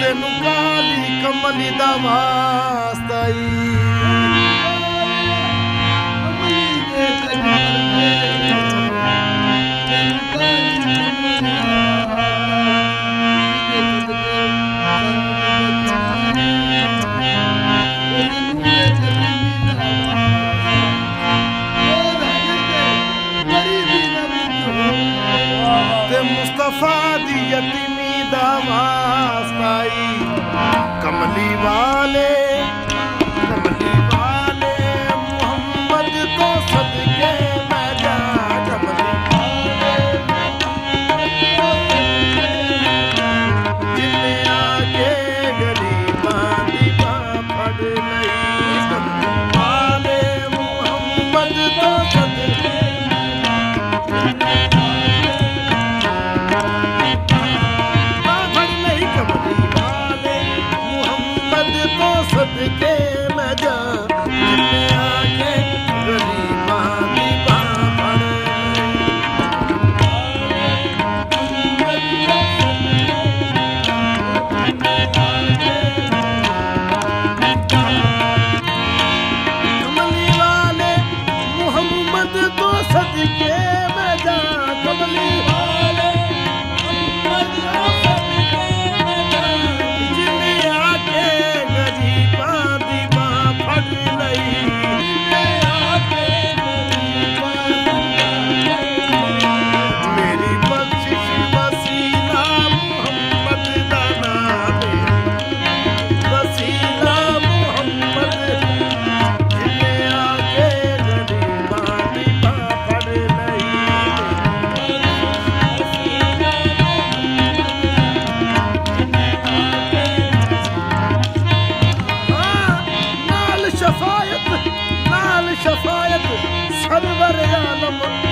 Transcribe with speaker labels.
Speaker 1: ਤੈਨੂੰ ਕਾਲੀ ਕਮਲੀ ਦਾ ਵਾਸਤਾ ਈ मुस्तफा दी यतीमी दा वास्ता ई कमली वाले मोहम्मद को सदके मैं जा कमली जिन्हें आके गरीबां दी बां फड़ लई कमली वाले मोहम्मद को सदके सदके मैं जा जिन्हें आके गरीबां दी बां फड़ कमली वाले मोहम्मद को सदके मैं जा कमली वाले जिन्हें आके मेरी बख्शिश वसीला मोहम्मद दा नाम वसीला मोहम्मद जिन्हें आके गरीबां दी बां फड़ लई नाल शफायत सरवर आलम